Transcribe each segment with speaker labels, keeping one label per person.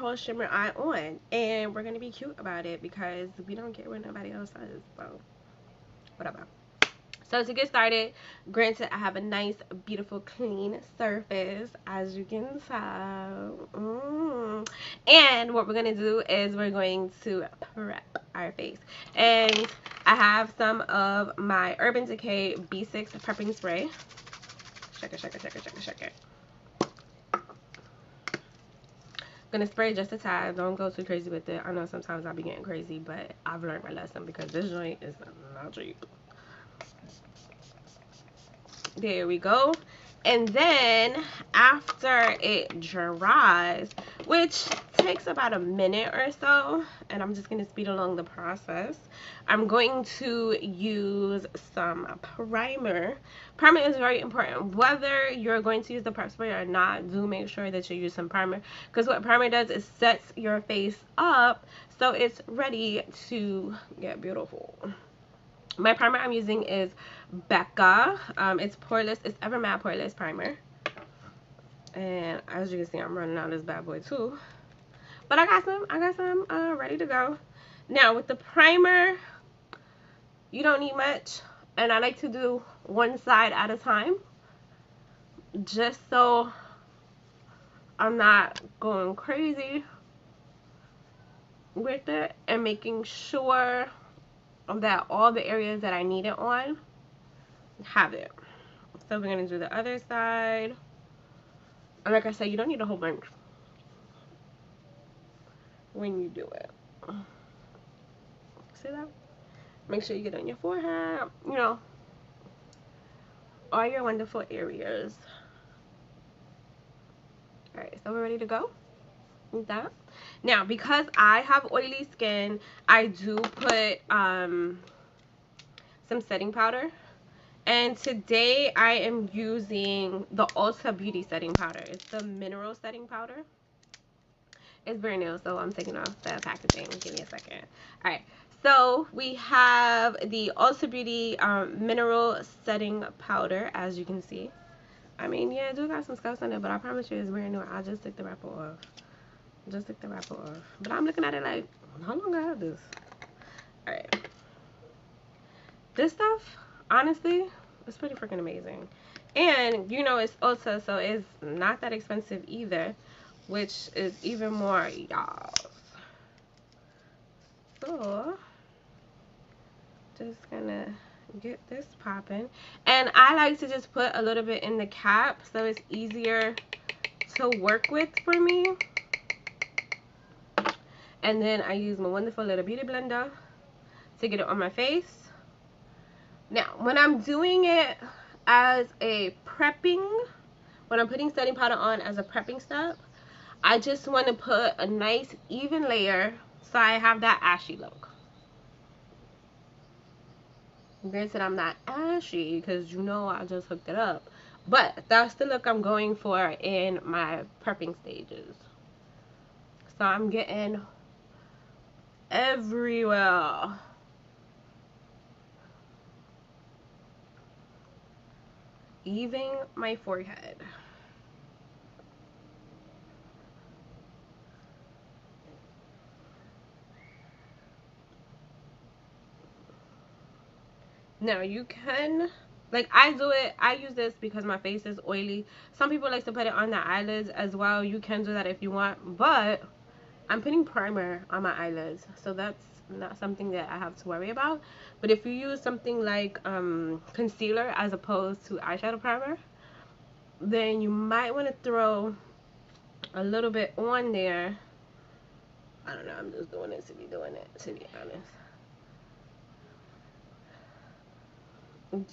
Speaker 1: whole shimmer eye on, and we're gonna be cute about it because we don't care what nobody else says, so whatever. So to get started, granted I have a nice, beautiful, clean surface, as you can tell. And what we're going to do is we're going to prep our face. And I have some of my Urban Decay B6 prepping spray. Shake it, shake it, shake it, shake it, shake it. I'm going to spray just a tad. Don't go too crazy with it. I know sometimes I'll be getting crazy, but I've learned my lesson because this joint is not cheap. There we go. And then after it dries, which takes about a minute or so, and I'm just going to speed along the process, I'm going to use some primer. Primer is very important. Whether you're going to use the prep spray or not, do make sure that you use some primer, because what primer does is sets your face up so it's ready to get beautiful. My primer I'm using is Becca. It's poreless. It's Ever Matte Poreless Primer. And as you can see, I'm running out of this bad boy too. But I got some ready to go. Now with the primer, you don't need much. And I like to do one side at a time, just so I'm not going crazy with it, and making sure that all the areas that I need it on have it. So we're going to do the other side. And like I said, you don't need a whole bunch when you do it. See that? Make sure you get on your forehead, you know, all your wonderful areas. Alright, so we're ready to go with that. Now, because I have oily skin, I do put some setting powder. And today I am using the Ulta Beauty setting powder. It's the mineral setting powder. It's brand new, so I'm taking off the packaging. Give me a second. Alright, so we have the Ulta Beauty mineral setting powder, as you can see. I mean, yeah, I do got some scuffs on it, but I promise you it's brand new. I just took the wrapper off. Just took the wrapper off. But I'm looking at it like, how long I have this? Alright. This stuff, honestly, it's pretty freaking amazing. And you know, it's Ulta, so it's not that expensive either, which is even more, y'all. So just gonna get this popping, and I like to just put a little bit in the cap so it's easier to work with for me. And then I use my wonderful little beauty blender to get it on my face. Now, when I'm doing it as a prepping, when I'm putting setting powder on as a prepping step, I just want to put a nice even layer so I have that ashy look. Granted, I'm not ashy because you know I just hooked it up, but that's the look I'm going for in my prepping stages. So I'm getting everywhere. Even my forehead. Now you can, like I do it, I use this because my face is oily. Some people like to put it on the eyelids as well. You can do that if you want, but I'm putting primer on my eyelids, so that's not something that I have to worry about. But if you use something like concealer as opposed to eyeshadow primer, then you might want to throw a little bit on there. I don't know, I'm just doing it to be doing it, to be honest.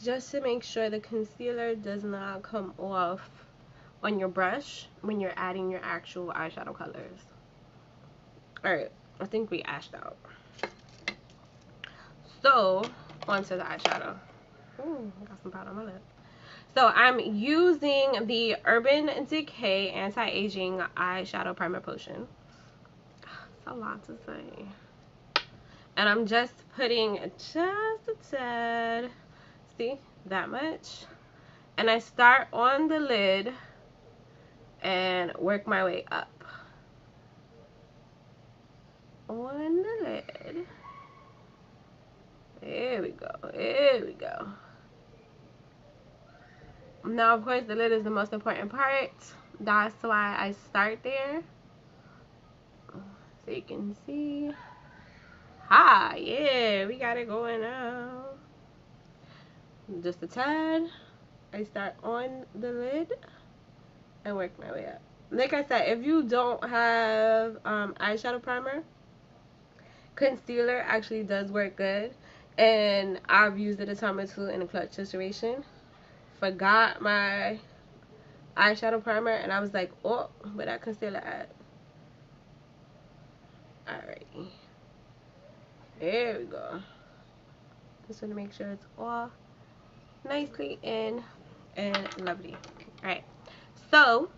Speaker 1: Just to make sure the concealer does not come off on your brush when you're adding your actual eyeshadow colors. Alright, I think we ashed out. So, onto the eyeshadow. Ooh, I got some powder on my lip. So, I'm using the Urban Decay Anti-Aging Eyeshadow Primer Potion. It's a lot to say. And I'm just putting just a tad. See, that much. And I start on the lid and work my way up. on the lid. There we go. There we go. Now, of course, the lid is the most important part. That's why I start there. So you can see. Ha! Yeah, we got it going now. Just a tad. I start on the lid and work my way up. Like I said, if you don't have eyeshadow primer, concealer actually does work good. And I've used it a time or two in a clutch situation. Forgot my eyeshadow primer and I was like, oh, where that concealer at? Alright. There we go. Just want to make sure it's all nicely in and lovely. Alright. So,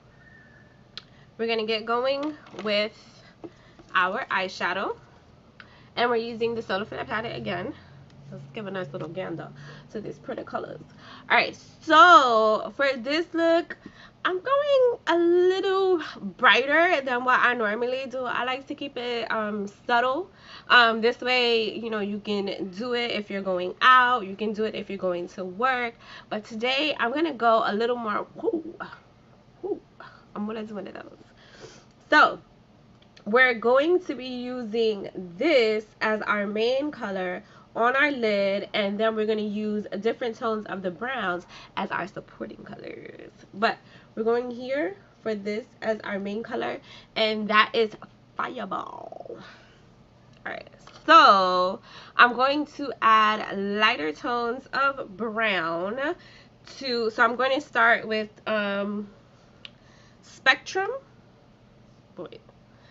Speaker 1: we're going to get going with our eyeshadow. And we're using the Soda Fit palette again. Let's give a nice little gander to these pretty colors. Alright, so for this look, I'm going a little brighter than what I normally do. I like to keep it subtle. This way, you know, you can do it if you're going out. You can do it if you're going to work. But today, I'm going to go a little more, I'm going to do one of those. So, we're going to be using this as our main color on our lid, and then we're going to use different tones of the browns as our supporting colors. But we're going here for this as our main color, and that is Fireball. Alright, so I'm going to add lighter tones of brown so I'm going to start with Spectrum.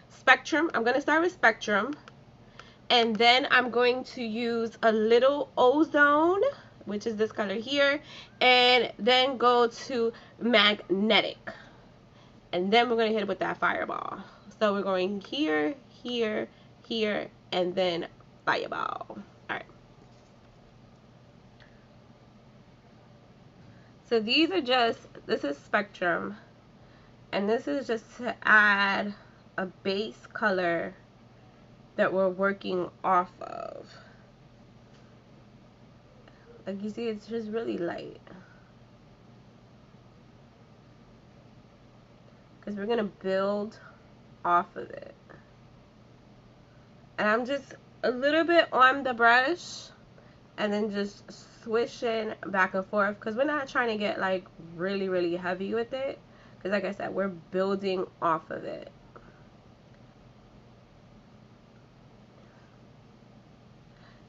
Speaker 1: Spectrum. I'm going to start with Spectrum. And then I'm going to use a little Ozone, which is this color here. And then go to Magnetic. And then we're going to hit it with that Fireball. So we're going here, here, here, and then Fireball. Alright. So these are just, this is Spectrum. And this is just to add a base color that we're working off of. Like you see, it's just really light. Because we're going to build off of it. And I'm just a little bit on the brush and then just swishing back and forth. Because we're not trying to get like really, really heavy with it. Because like I said, we're building off of it.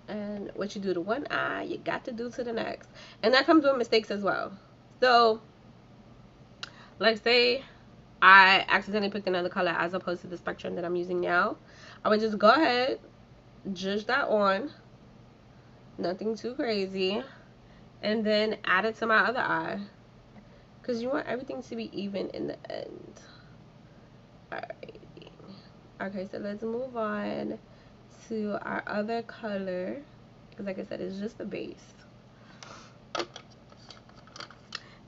Speaker 1: And what you do to one eye, you got to do to the next. And that comes with mistakes as well. So, like say I accidentally picked another color as opposed to the Spectrum that I'm using now. I would just go ahead, zhuzh that on. Nothing too crazy. And then add it to my other eye. Because you want everything to be even in the end. Alright. Okay, so let's move on to our other color, because like I said, it's just the base.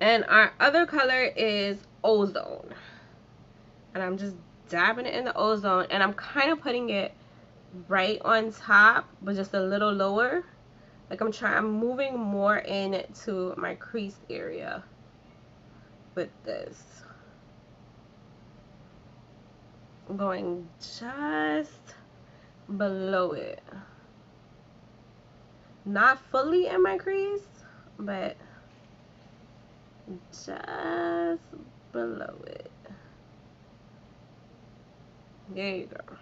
Speaker 1: And our other color is Ozone, and I'm just dabbing it in the Ozone, and I'm kind of putting it right on top but just a little lower. Like I'm moving more into my crease area with this. I'm going just below it, not fully in my crease, but just below it. There you go.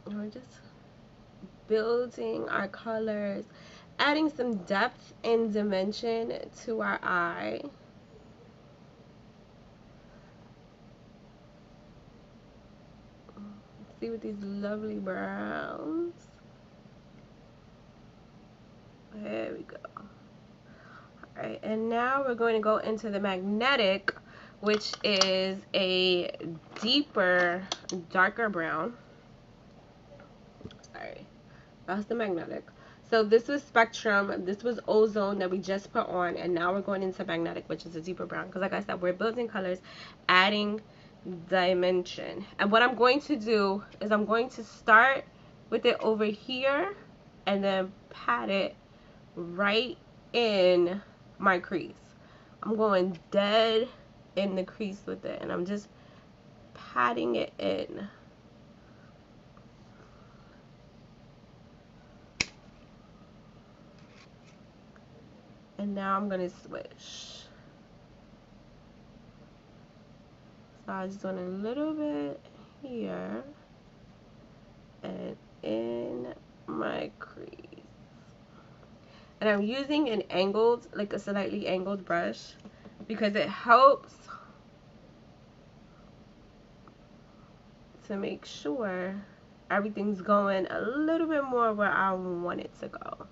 Speaker 1: We're just building our colors, adding some depth and dimension to our eye. See with these lovely browns. There we go. Alright, and now we're going to go into the Magnetic, which is a deeper, darker brown. Sorry, that's the Magnetic. So this was Spectrum, this was Ozone that we just put on, and now we're going into Magnetic, which is a deeper brown. Because like I said, we're building colors, adding dimension. And what I'm going to do is I'm going to start with it over here and then pat it right in my crease. I'm going dead in the crease with it, and I'm just patting it in. And now I'm going to switch. So I just want a little bit here and in my crease. And I'm using an angled, like a slightly angled brush, because it helps to make sure everything's going a little bit more where I want it to go.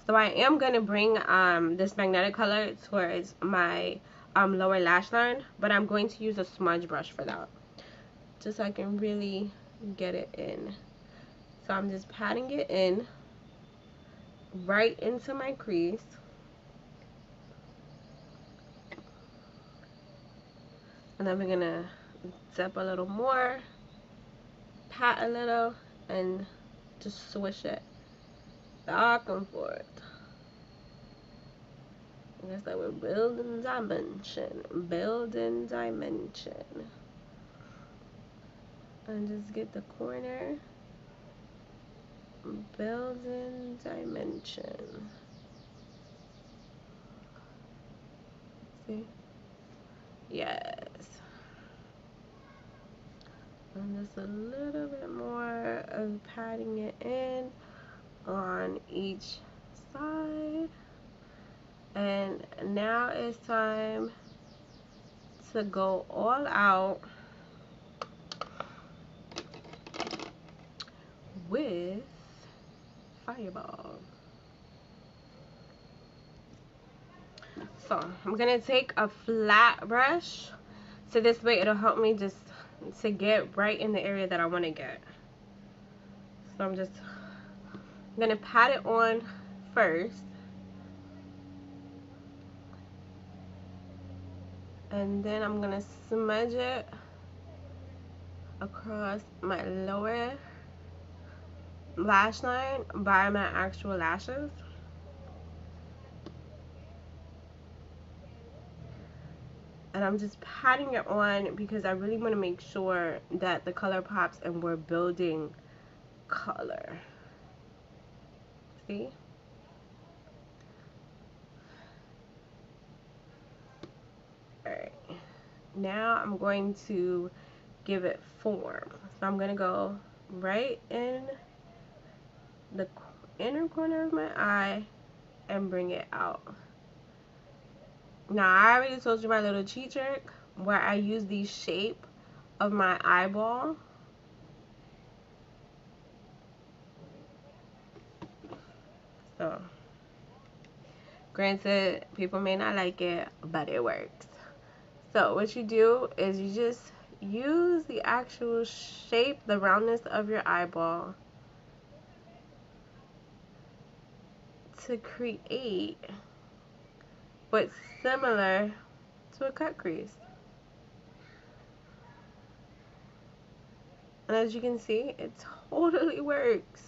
Speaker 1: So I am going to bring this magnetic color towards my lower lash line, but I'm going to use a smudge brush for that, just so I can really get it in. So I'm just patting it in right into my crease. And then we're going to dip a little more, pat a little, and just swish it back and forth. I guess that we're building dimension, building dimension. And just get the corner, building dimension. See? Yes. And just a little bit more of patting it in on each side. And now it's time to go all out with Fireball. So I'm gonna take a flat brush, so this way it'll help me just to get right in the area that I want to get. So I'm gonna pat it on first, and then I'm gonna smudge it across my lower lash line by my actual lashes. And I'm just patting it on because I really want to make sure that the color pops and we're building color. See? Alright. Now I'm going to give it form. So I'm going to go right in the inner corner of my eye and bring it out. Now I already told you my little cheat trick where I use the shape of my eyeball. So, granted, people may not like it, but it works. So what you do is you just use the actual shape, the roundness of your eyeball to create what's similar to a cut crease. And as you can see, it totally works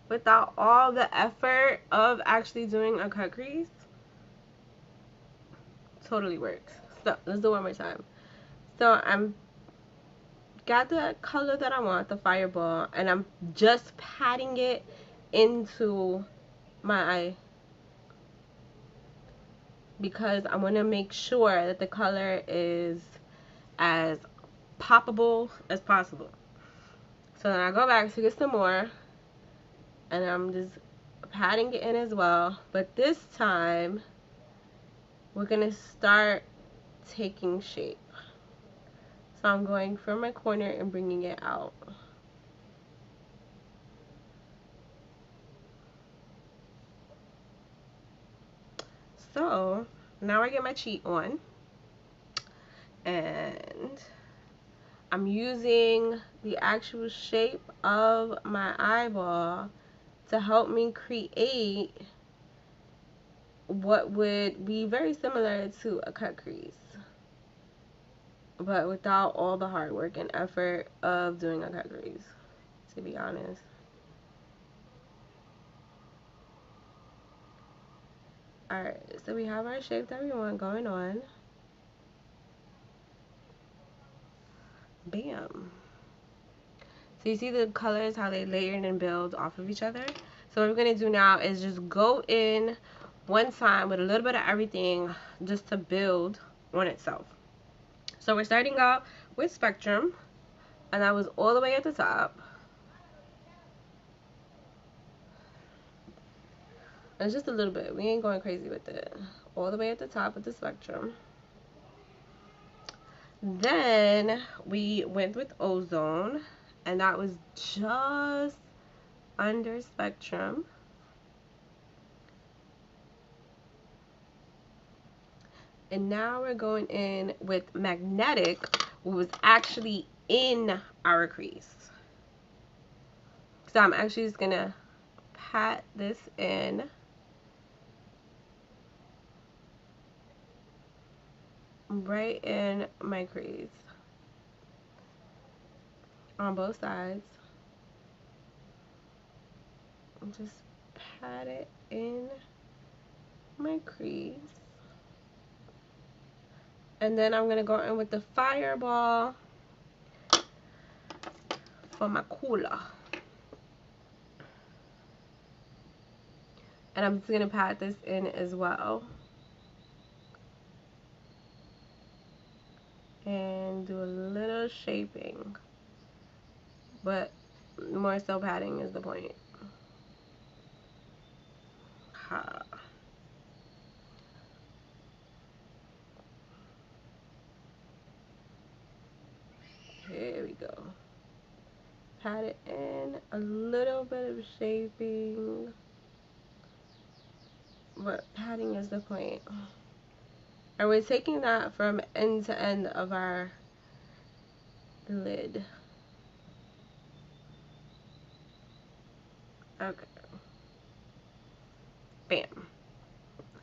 Speaker 1: without all the effort of actually doing a cut crease. Totally works. So let's do it one more time. So I'm got the color that I want, the Fireball, and I'm just patting it into my eye because I want to make sure that the color is as poppable as possible. So then I go back to get some more, and I'm just patting it in as well, but this time we're gonna start taking shape. So I'm going from my corner and bringing it out. So now I get my cheat on, and I'm using the actual shape of my eyeball to help me create what would be very similar to a cut crease, but without all the hard work and effort of doing a cut crease, to be honest. Alright, so we have our shape that we want going on. Bam. So you see the colors, how they layered and build off of each other? So what we're going to do now is just go in one time with a little bit of everything just to build on itself. So we're starting out with Spectrum, and that was all the way at the top. And just a little bit. We ain't going crazy with it. All the way at the top of the Spectrum. Then we went with Ozone, and that was just under Spectrum. And now we're going in with Magnetic, which was actually in our crease. So I'm actually just gonna pat this in. Right in my crease. On both sides. Just pat it in my crease. And then I'm gonna go in with the Fireball for my cooler. And I'm just gonna pat this in as well. And do a little shaping. But more so patting is the point. Ha. Here we go. Pat it in, a little bit of shaping, but patting is the point. And we're taking that from end to end of our lid. Okay. Bam.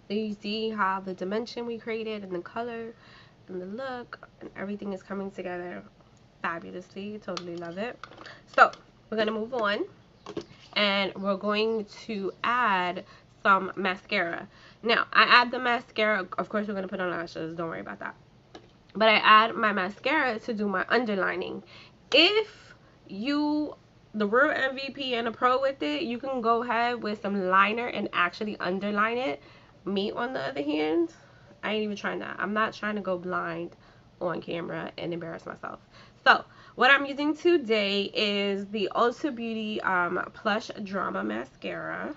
Speaker 1: So you see how the dimension we created and the color and the look and everything is coming together fabulously. Totally love it. So we're gonna move on, and we're going to add some mascara. Now I add the mascara, of course we're gonna put on lashes, don't worry about that, but I add my mascara to do my underlining. If you the real MVP and a pro with it, you can go ahead with some liner and actually underline it. Me, on the other hand, I ain't even trying that. I'm not trying to go blind on camera and embarrass myself. So what I'm using today is the Ulta Beauty Plush Drama Mascara.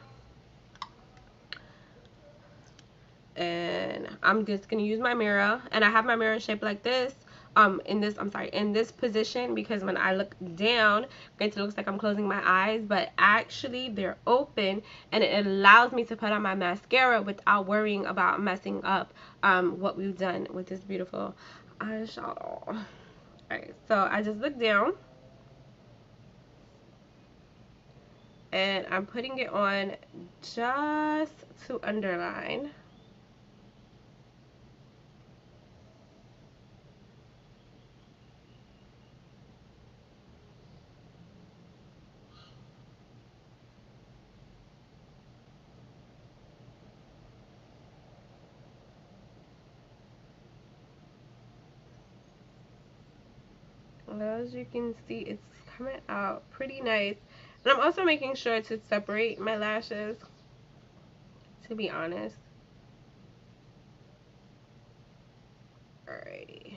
Speaker 1: And I'm just gonna use my mirror, and I have my mirror shaped like this in this position, because when I look down, it looks like I'm closing my eyes, but actually they're open, and it allows me to put on my mascara without worrying about messing up what we've done with this beautiful eyeshadow. Alright, so I just look down, and I'm putting it on just to underline. As you can see, it's coming out pretty nice. And I'm also making sure to separate my lashes, to be honest. Alrighty.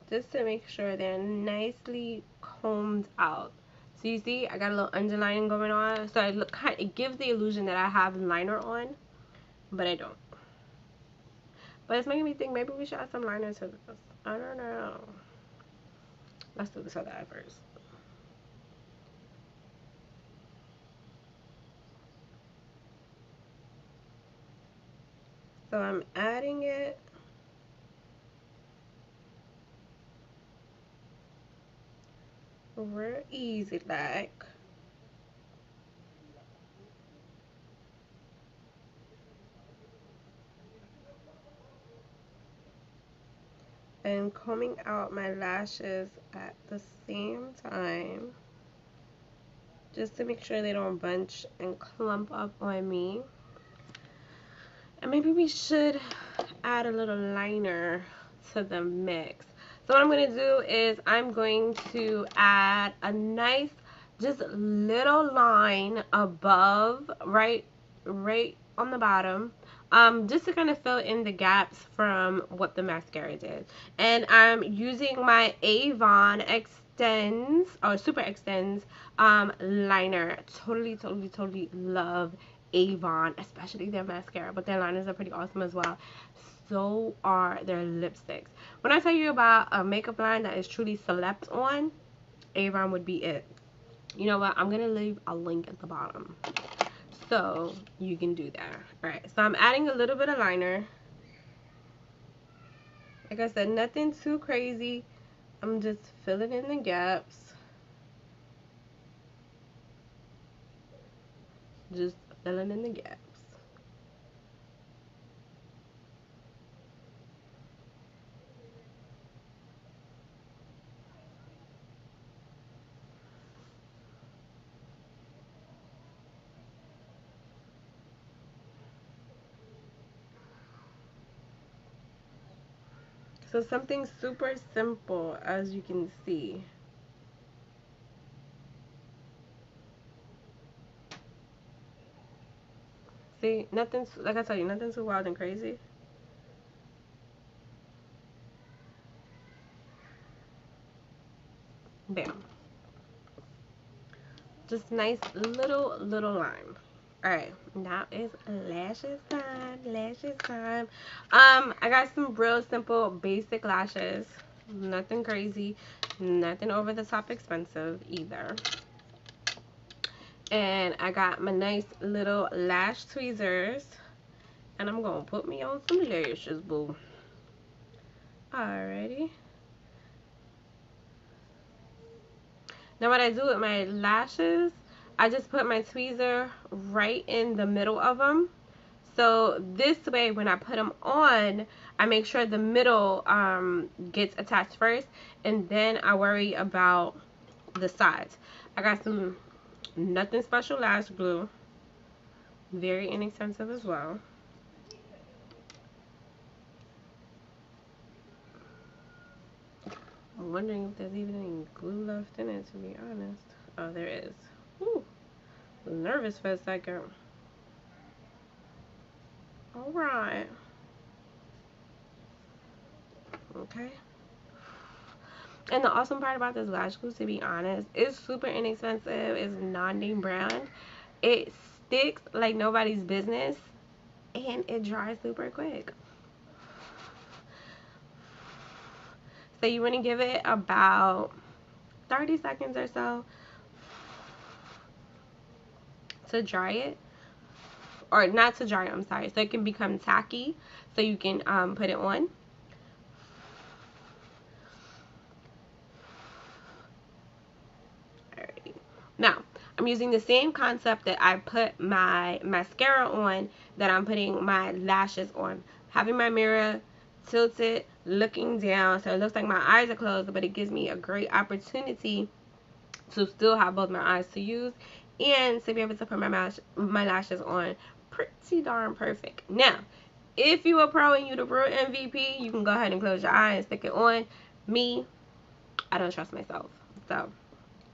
Speaker 1: Just to make sure they're nicely combed out. So you see, I got a little underlining going on. So it gives the illusion that I have liner on, but I don't. But it's making me think maybe we should add some liner to this. I don't know. Let's do this other eye first. So I'm adding it. real easy like. And combing out my lashes at the same time, just to make sure they don't bunch and clump up on me. And maybe we should add a little liner to the mix. So what I'm going to do is I'm going to add a nice just little line above, right on the bottom, just to kind of fill in the gaps from what the mascara did. And I'm using my Avon Extends or Super Extends liner. Totally love Avon, especially their mascara, but their liners are pretty awesome as well. So are their lipsticks. When I tell you about a makeup line that is truly slept on, Avon would be it. You know what? I'm going to leave a link at the bottom so you can do that. Alright, so I'm adding a little bit of liner. Like I said, nothing too crazy. I'm just filling in the gaps. Just filling in the gaps. So something super simple, as you can see. See, nothing, like I told you, nothing too wild and crazy. Bam. Just nice little line. Alright, now it's lashes time. Lashes time. I got some real simple basic lashes. Nothing crazy. Nothing over the top expensive either. And I got my nice little lash tweezers. And I'm gonna put me on some lashes, boo. Alrighty. Now what I do with my lashes, I just put my tweezer right in the middle of them. So this way, when I put them on, I make sure the middle gets attached first, and then I worry about the sides. I got some nothing special lash glue, very inexpensive as well. I'm wondering if there's even any glue left in it, to be honest. Oh, there is. Whew. I was nervous for a second. Alright. Okay. And the awesome part about this lash glue, to be honest, it's super inexpensive. It's non-name brand. It sticks like nobody's business, and it dries super quick. So you want to give it about 30 seconds or so to dry it. Or not to dry it, I'm sorry. So it can become tacky. So you can put it on. Alrighty. Now, I'm using the same concept that I put my mascara on, that I'm putting my lashes on. Having my mirror tilted, looking down, so it looks like my eyes are closed, but it gives me a great opportunity to still have both my eyes to use and to be able to put my lashes on pretty darn perfect. Now, if you a pro and you the real MVP, you can go ahead and close your eye and stick it on. Me, I don't trust myself, so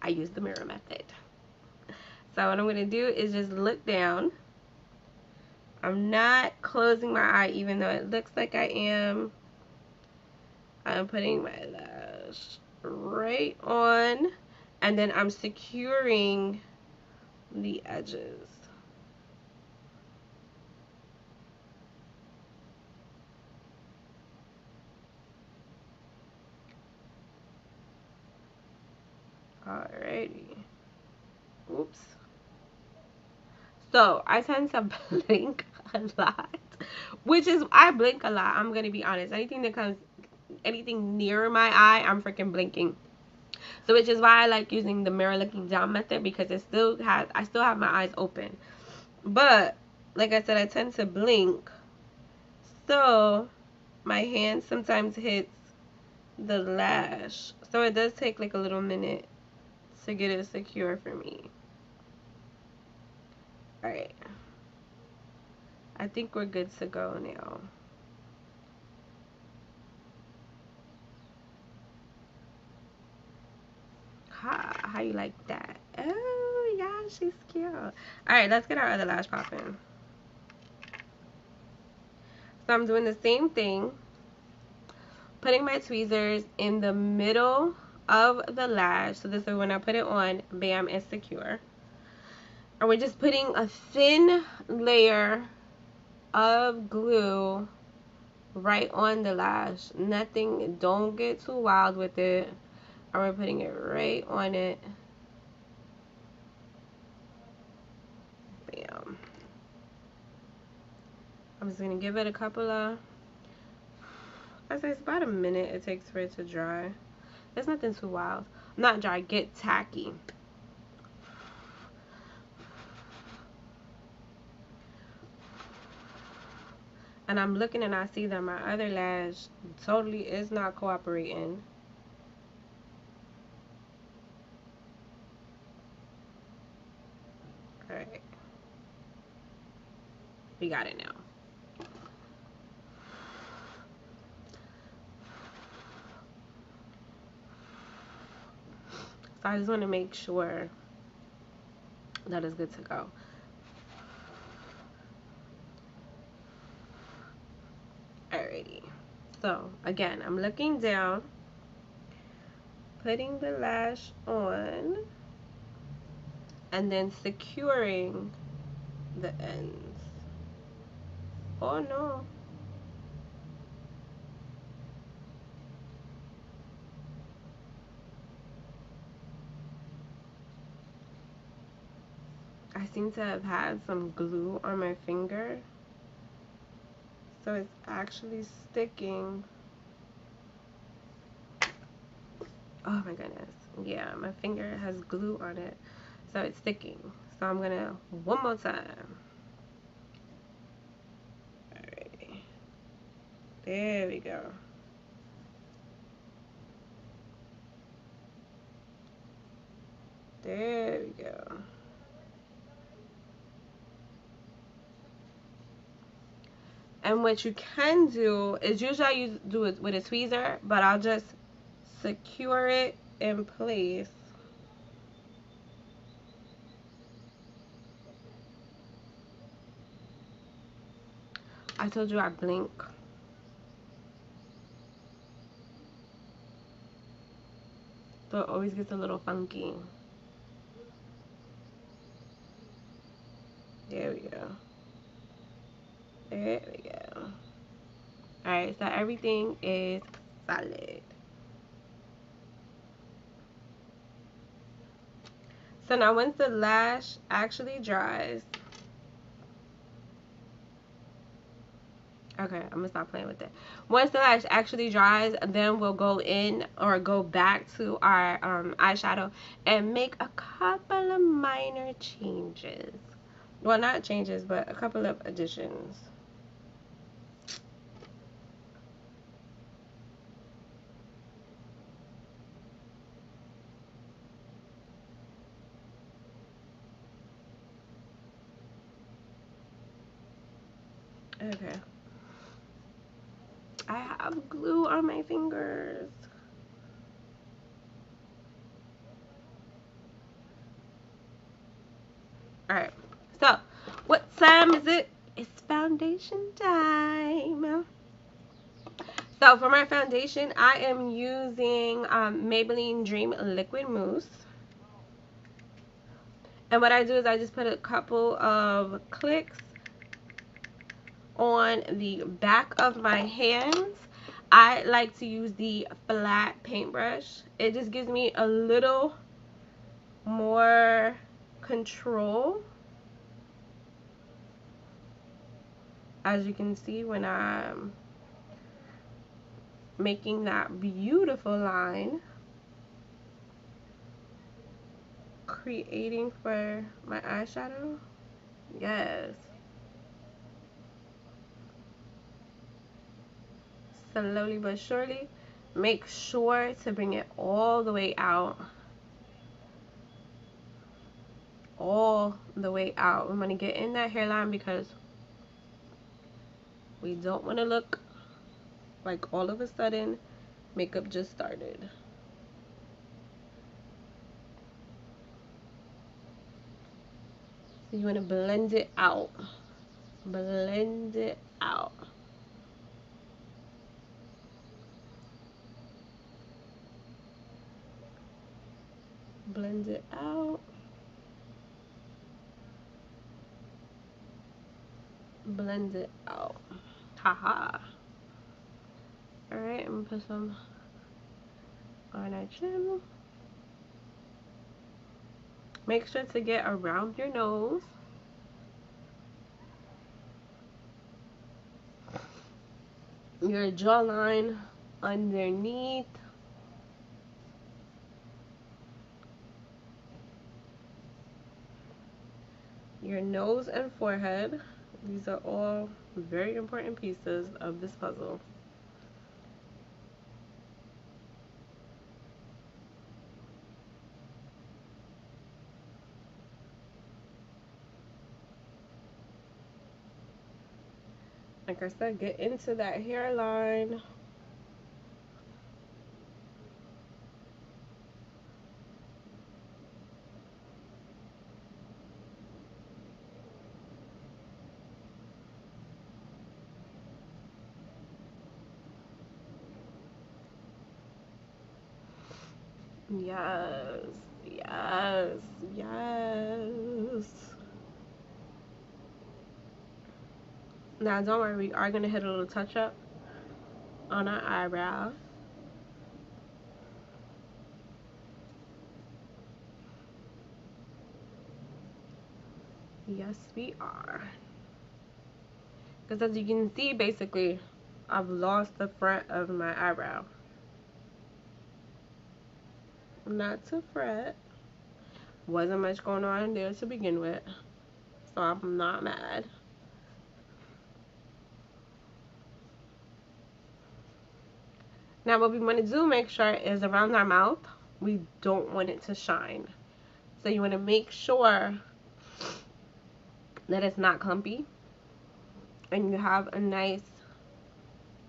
Speaker 1: I use the mirror method. So what I'm going to do is just look down. I'm not closing my eye even though it looks like I am. I'm putting my lash right on, and then I'm securing the edges. Alrighty. Oops. So I tend to blink a lot, which is, I blink a lot. I'm gonna be honest. Anything near my eye, I'm freaking blinking. So which is why I like using the mirror looking down method, because I still have my eyes open. But like I said, I tend to blink, so my hand sometimes hits the lash. So it does take like a little minute to get it secure for me. Alright. I think we're good to go now. How you like that? Oh yeah, she's cute. Alright, let's get our other lash popping. So I'm doing the same thing, putting my tweezers in the middle of the lash. So this way when I put it on, bam, it's secure. And we're just putting a thin layer of glue right on the lash. Nothing, don't get too wild with it. And we're putting it right on it. Bam. I'm just going to give it a couple of, I say it's about a minute it takes for it to dry. There's nothing too wild. Not dry, get tacky. And I'm looking and I see that my other lash totally is not cooperating. Alright. We got it now. So I just want to make sure that it's good to go. Alrighty. So again, I'm looking down, putting the lash on, and then securing the ends. Oh no. I seem to have had some glue on my finger, so it's actually sticking. Oh my goodness. Yeah, my finger has glue on it, so it's sticking. So I'm gonna, one more time. Alrighty. There we go. There we go. And what you can do is, usually I do it with a tweezer, but I'll just secure it in place. I told you I blink. So it always gets a little funky. There we go. There we go. Alright, so everything is solid. So now once the lash actually dries, okay, I'm gonna stop playing with it. Once the lash actually dries, then we'll go in or go back to our eyeshadow and make a couple of minor changes. Well, not changes, but a couple of additions. Okay. I have glue on my fingers. Alright. So, what time is it? It's foundation time. So, for my foundation, I am using Maybelline Dream Liquid Mousse. And what I do is I just put a couple of clicks on the back of my hands. I like to use the flat paintbrush. It just gives me a little more control. As you can see, when I'm making that beautiful line. creating for my eyeshadow. Yes. Slowly but surely. Make sure to bring it all the way out. All the way out. We want to get in that hairline because we don't want to look like all of a sudden makeup just started. So you want to blend it out. Blend it out. Blend it out. Blend it out. Haha. Alright, I'm gonna put some on our chin. Make sure to get around your nose. Your jawline underneath. Your nose and forehead. These are all very important pieces of this puzzle. Like I said, get into that hairline. Yes, yes, yes. Now don't worry, we are gonna hit a little touch up on our eyebrows. Yes, we are. Because as you can see, basically, I've lost the front of my eyebrow. Not to fret. Wasn't much going on there to begin with, so I'm not mad. Now what we want to do, make sure, is around our mouth, we don't want it to shine. So you want to make sure that it's not clumpy and you have a nice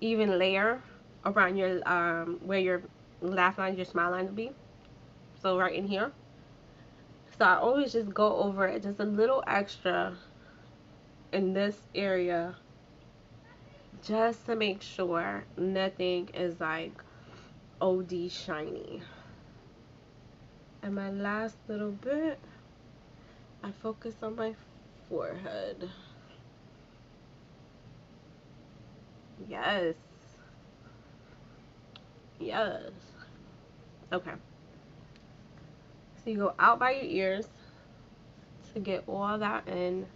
Speaker 1: even layer around your where your laugh line, your smile line will be. So right in here. So I always just go over it just a little extra in this area just to make sure nothing is like OD shiny. And my last little bit, I focus on my forehead. Yes. Yes. Okay. So you go out by your ears to get all that in.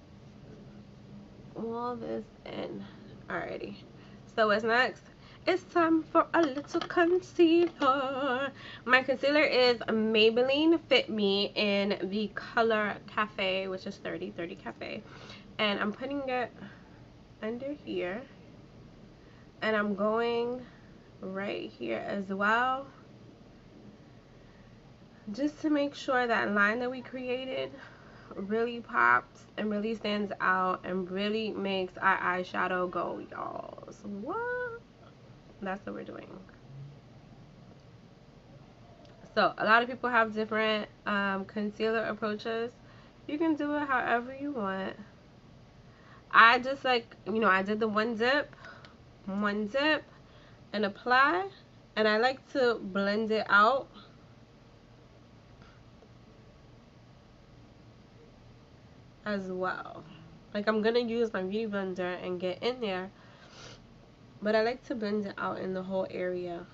Speaker 1: All this in. Alrighty. So what's next? It's time for a little concealer. My concealer is Maybelline Fit Me in the color Cafe, which is 30 Cafe. And I'm putting it under here. And I'm going right here as well. Just to make sure that line that we created really pops and really stands out and really makes our eyeshadow go, y'all. So what? That's what we're doing. So a lot of people have different concealer approaches. You can do it however you want. I just like, you know, I did the one dip and apply, and I like to blend it out. As well. Like I'm gonna use my beauty blender and get in there, but I like to blend it out in the whole area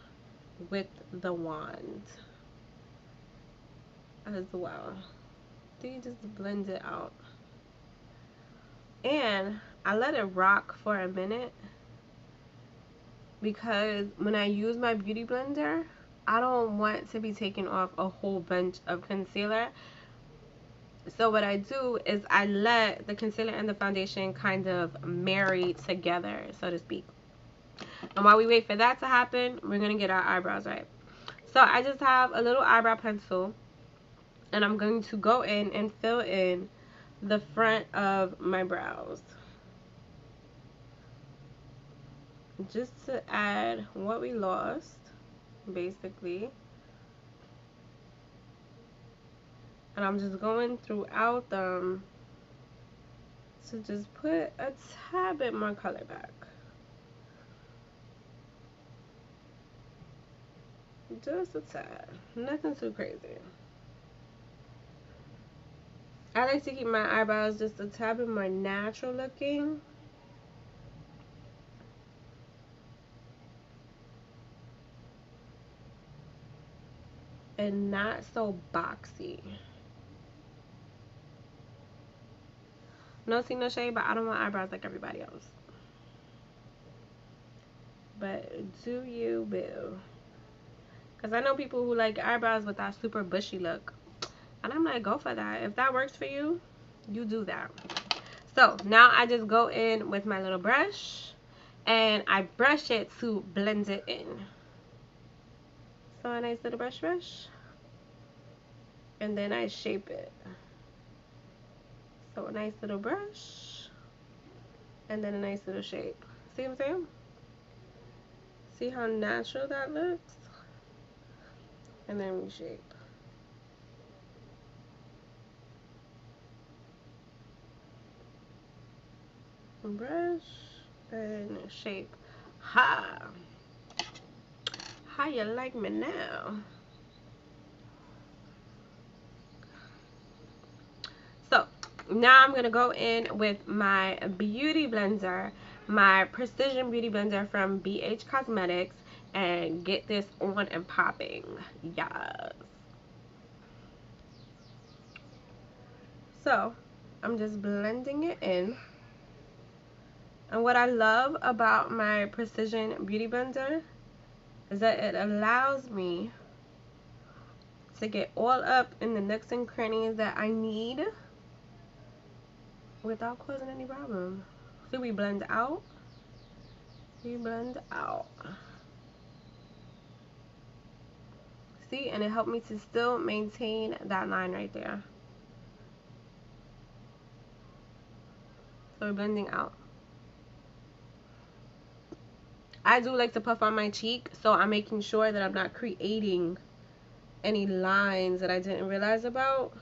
Speaker 1: with the wand as well. So you just blend it out. And I let it rock for a minute because when I use my beauty blender, I don't want to be taking off a whole bunch of concealer So what I do is I let the concealer and the foundation kind of marry together, so to speak. And while we wait for that to happen, we're going to get our eyebrows right. So I just have a little eyebrow pencil, and I'm going to go in and fill in the front of my brows, just to add what we lost, basically. And I'm just going throughout them to just put a tad bit more color back. Just a tad. Nothing too crazy. I like to keep my eyebrows just a tad bit more natural looking. And not so boxy. No tea, no shade, but I don't want eyebrows like everybody else. But do you, boo? Because I know people who like eyebrows with that super bushy look. And I'm like, go for that. If that works for you, you do that. So now I just go in with my little brush and I brush it to blend it in. So a nice little brush. And then I shape it. So a nice little brush and then a nice little shape. See what I'm saying? See how natural that looks? And then we shape. Brush and shape. Ha! How you like me now? So now I'm gonna go in with my beauty blender, my precision beauty blender from BH Cosmetics, and get this on and popping. Yes. So I'm just blending it in. And what I love about my precision beauty blender is that it allows me to get all up in the nooks and crannies that I need without causing any problem. See, we blend out. We blend out. See, and it helped me to still maintain that line right there. So we're blending out. I do like to puff on my cheek, so I'm making sure that I'm not creating any lines that I didn't realize about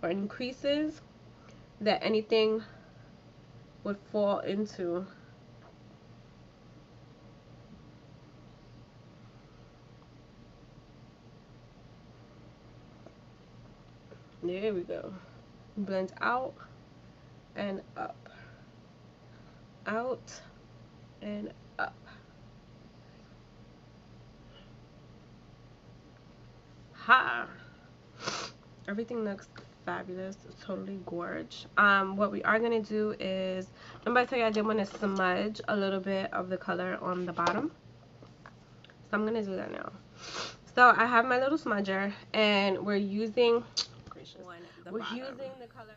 Speaker 1: or any creases that anything would fall into. There we go. Blend out and up. Out and up. Ha! Everything looks fabulous. It's totally gorge. What we are going to do is, remember I told you I did want to smudge a little bit of the color on the bottom? So I'm going to do that now. So I have my little smudger, and we're using, we're using the color.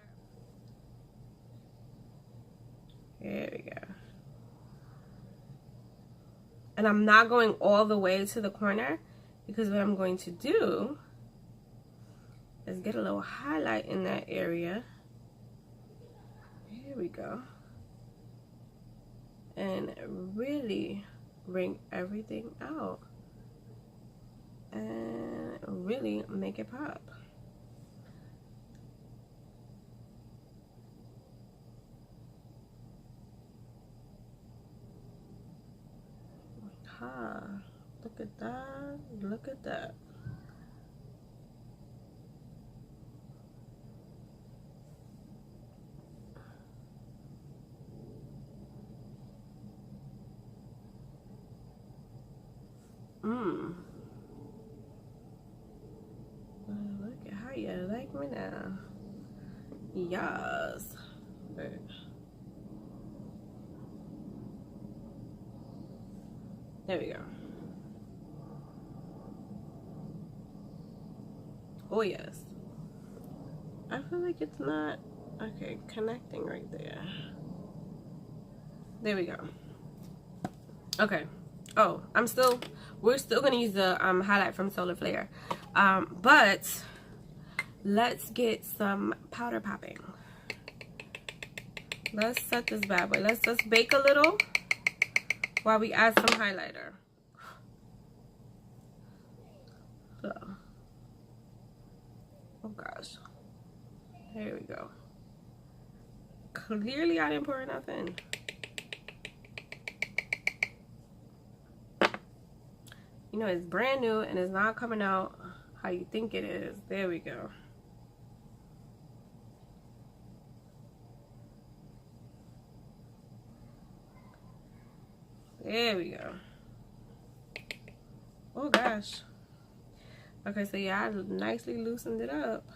Speaker 1: There we go. And I'm not going all the way to the corner, because what I'm going to do is get a little highlight in that area. Here we go. And really bring everything out. And really make it pop. Ha, look at that, look at that. Look at how you like me now. Yes. Right. There we go. Oh yes. I feel like it's not, okay, connecting right there. There we go. Okay. Oh, we're still gonna use the highlight from Solar Flare. But let's get some powder popping. Let's set this bad boy. Let's just bake a little while we add some highlighter. So, oh gosh. There we go. Clearly I didn't pour nothing. You know, it's brand new and it's not coming out how you think it is. There we go. There we go. Oh gosh. Okay, so yeah, I nicely loosened it up.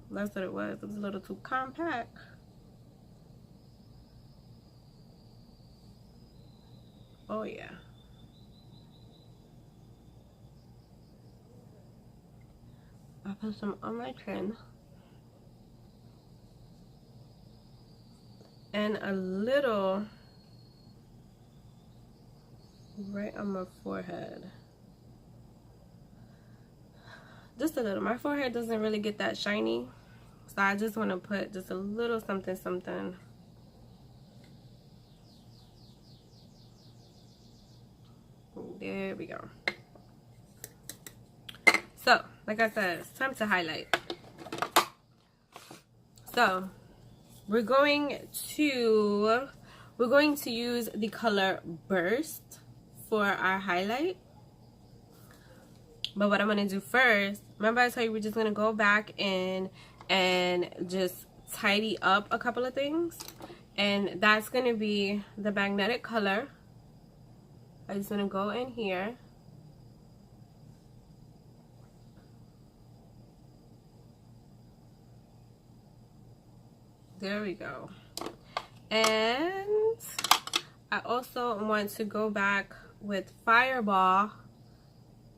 Speaker 1: That's what it was. It was a little too compact. Oh yeah. I put some on my chin. And a little right on my forehead. Just a little. My forehead doesn't really get that shiny. So I just want to put just a little something something. There we go. So, like I said, it's time to highlight. So, we're going to use the color Burst for our highlight. But what I'm going to do first, remember I told you we're just going to go back in and just tidy up a couple of things. And that's going to be the magnetic color. I'm just going to go in here. There we go. And I also want to go back with Fireball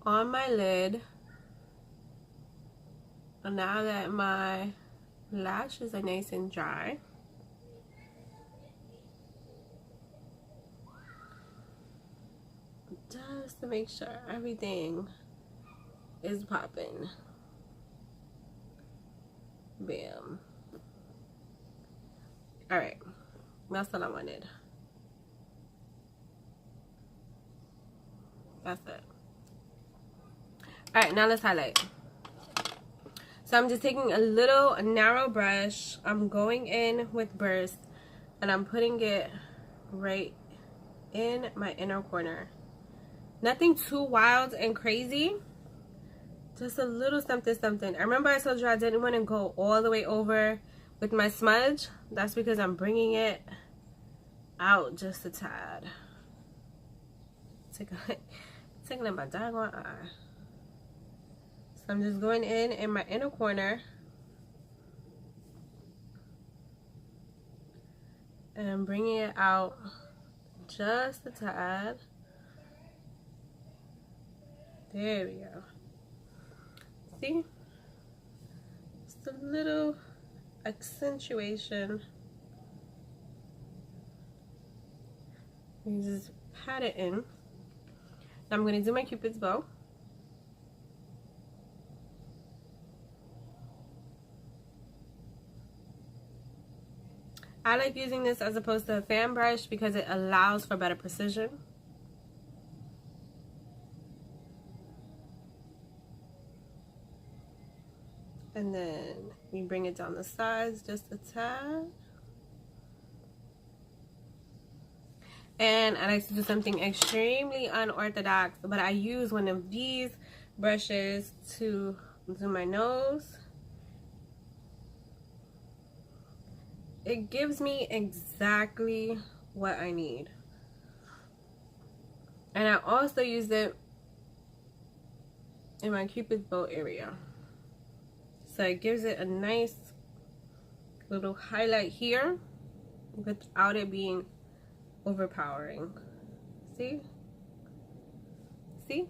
Speaker 1: on my lid. And now that my lashes are nice and dry, just to make sure everything is popping. Bam. Alright, that's what I wanted. That's it. Alright, now let's highlight. So I'm just taking a little narrow brush. I'm going in with Burst and I'm putting it right in my inner corner. Nothing too wild and crazy. Just a little something something. I remember I told you I didn't want to go all the way over with my smudge. That's because I'm bringing it out just a tad. Tickling my doggone eye. So I'm just going in my inner corner. And I'm bringing it out just a tad. There we go. See? Just a little accentuation. You just pat it in. Now I'm going to do my Cupid's bow. I like using this as opposed to a fan brush because it allows for better precision. And then we bring it down the sides just a tad. And I like to do something extremely unorthodox, but I use one of these brushes to do my nose. It gives me exactly what I need. And I also use it in my Cupid's bow area. So it gives it a nice little highlight here without it being overpowering. See? See?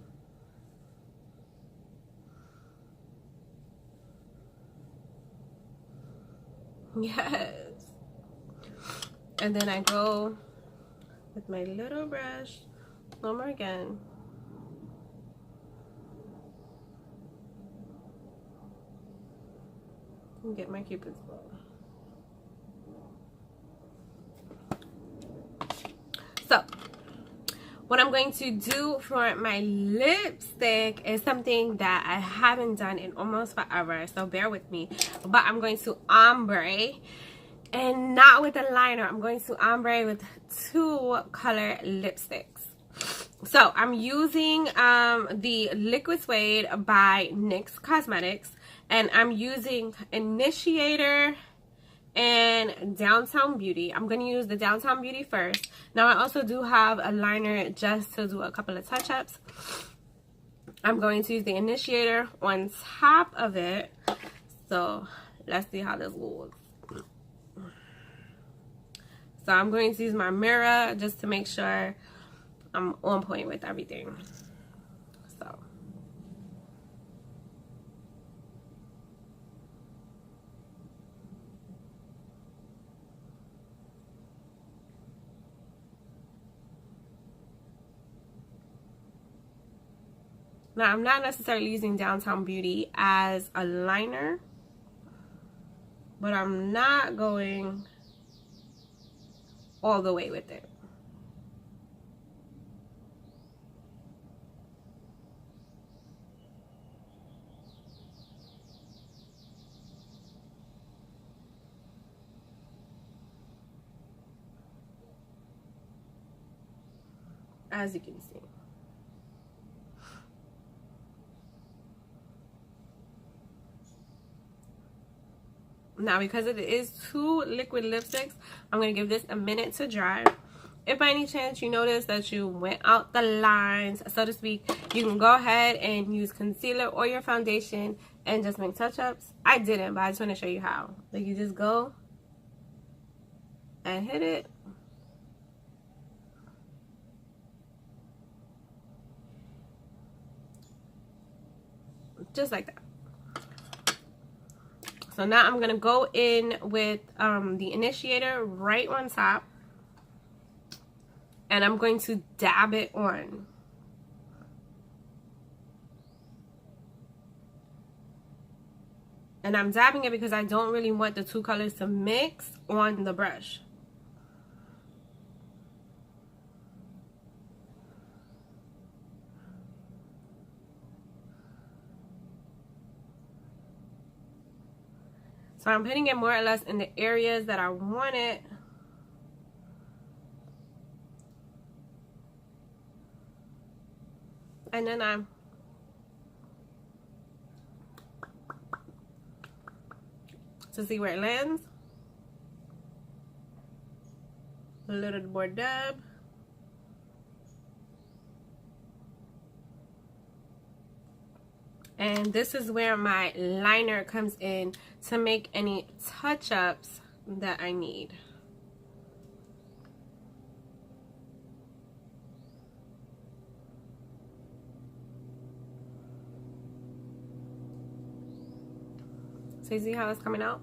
Speaker 1: Yes. And then I go with my little brush one more again. And get my Cupid's bow. So what I'm going to do for my lipstick is something that I haven't done in almost forever, so bear with me. But I'm going to ombre, and not with a liner. I'm going to ombre with 2 color lipsticks. So I'm using the Liquid Suede by NYX Cosmetics, and I'm using Initiator and Downtown Beauty. I'm going to use the Downtown Beauty first. Now I also do have a liner just to do a couple of touch-ups. I'm going to use the Initiator on top of it. So let's see how this goes. So I'm going to use my mirror just to make sure I'm on point with everything. So now I'm not necessarily using Downtown Beauty as a liner, but I'm not going all the way with it. As you can see. Now, because it is 2 liquid lipsticks, I'm going to give this a minute to dry. If by any chance you notice that you went out the lines, so to speak, you can go ahead and use concealer or your foundation and just make touch-ups. I didn't, but I just want to show you how. Like, you just go and hit it. Just like that. So now I'm going to go in with the Initiator right on top. And I'm going to dab it on. And I'm dabbing it because I don't really want the 2 colors to mix on the brush. So I'm putting it more or less in the areas that I want it. And then I'm to see where it lands. A little more dab. And this is where my liner comes in to make any touch-ups that I need. So you see how it's coming out?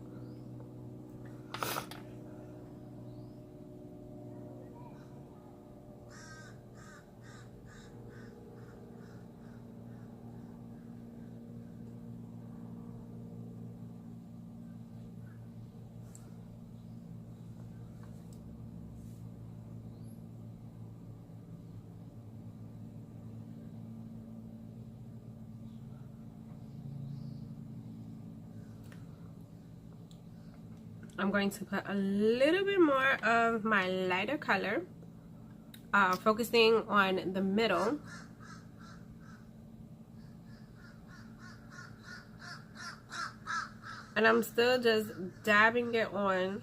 Speaker 1: I'm going to put a little bit more of my lighter color, focusing on the middle. And I'm still just dabbing it on.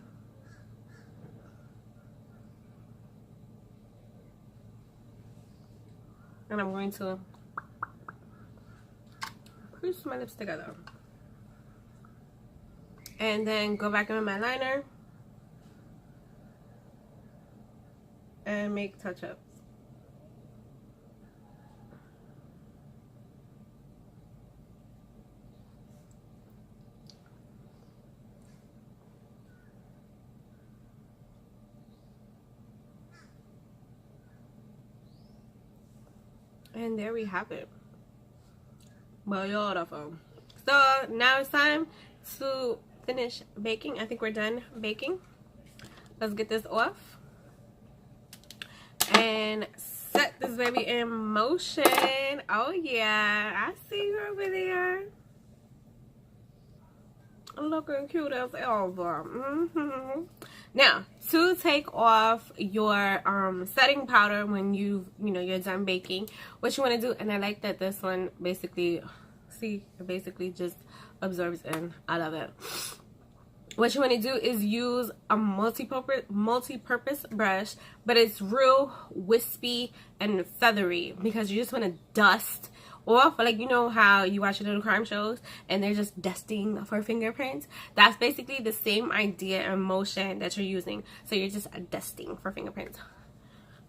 Speaker 1: And I'm going to push my lips together. And then go back in with my liner and make touch-ups. And there we have it. Beautiful. So now it's time to finish baking. I think we're done baking. Let's get this off and set this baby in motion. Oh yeah, I see you over there. Looking cute as ever. Now, to take off your setting powder when you're done baking, what you want to do, and I like that this one basically, see, it basically just absorbs in. I love it. What you want to do is use a multi-purpose brush, but it's real wispy and feathery because you just want to dust off, like, you know how you watch little crime shows and they're just dusting for fingerprints. That's basically the same idea and motion that you're using. So you're just dusting for fingerprints.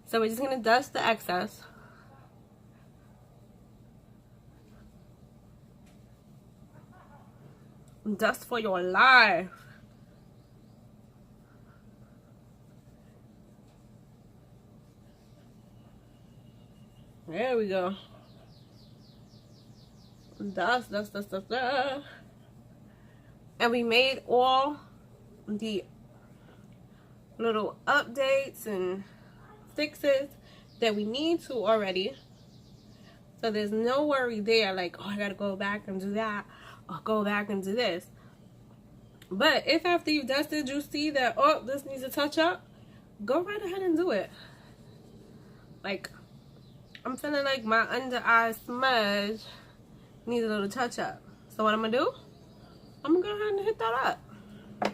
Speaker 1: So we're just gonna dust the excess. Dust for your life. There we go. Dust. And we made all the little updates and fixes that we need to already. So there's no worry there, like, oh, I gotta go back and do that, or go back and do this. But if after you dusted you see that, oh, this needs a touch up, go right ahead and do it. Like, I'm feeling like my under eye smudge needs a little touch up. So what I'm gonna do, I'm gonna go ahead and hit that up.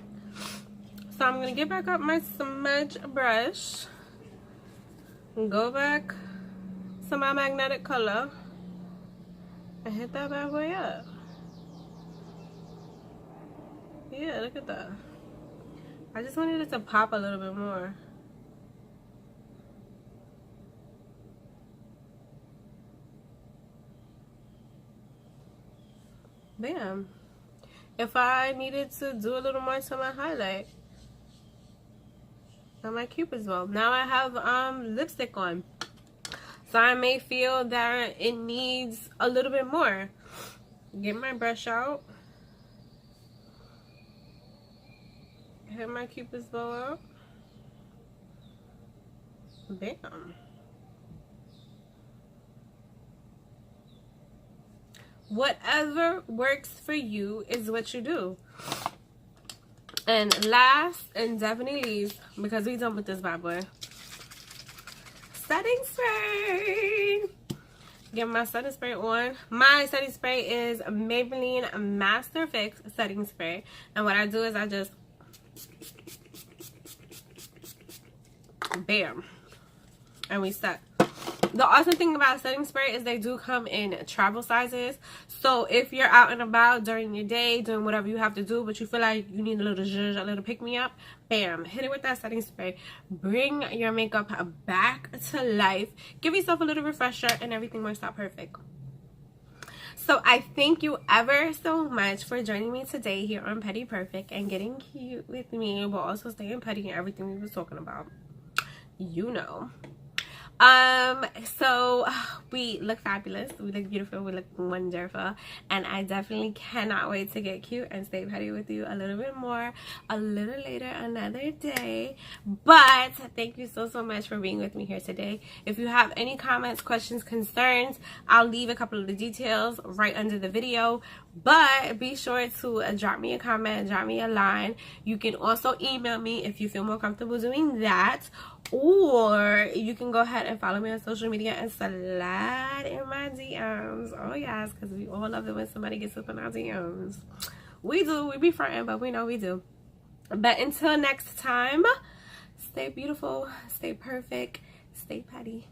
Speaker 1: So I'm gonna get back up my smudge brush and go back to my magnetic color and hit that bad boy up. Yeah, look at that. I just wanted it to pop a little bit more. Bam. If I needed to do a little more to my highlight on my Cupid's bow. Now I have lipstick on. So I may feel that it needs a little bit more. Get my brush out. Hit my Cupid's bow up. Bam. Whatever works for you is what you do. And last and definitely least, because we done with this bad boy, setting spray. Get my setting spray on. My setting spray is Maybelline Master Fix setting spray. And what I do is I just bam, and we set. The awesome thing about setting spray is they do come in travel sizes. So if you're out and about during your day, doing whatever you have to do, but you feel like you need a little zhuzh, a little pick-me-up, bam, hit it with that setting spray. Bring your makeup back to life. Give yourself a little refresher and everything works out perfect. So I thank you ever so much for joining me today here on Petty Perfect and getting cute with me, but also staying petty and everything we was talking about. You know. So we look fabulous, we look beautiful, we look wonderful, and I definitely cannot wait to get cute and stay petty with you a little bit more a little later another day. But thank you so much for being with me here today. If you have any comments, questions, concerns, I'll leave a couple of the details right under the video, but be sure to drop me a comment, drop me a line. You can also email me if you feel more comfortable doing that, or you can go ahead and follow me on social media and slide in my DMs. Oh yes, because we all love it when somebody gets up in our DMs. We do. We be fronting, but we know we do. But until next time, stay beautiful, stay perfect, stay petty.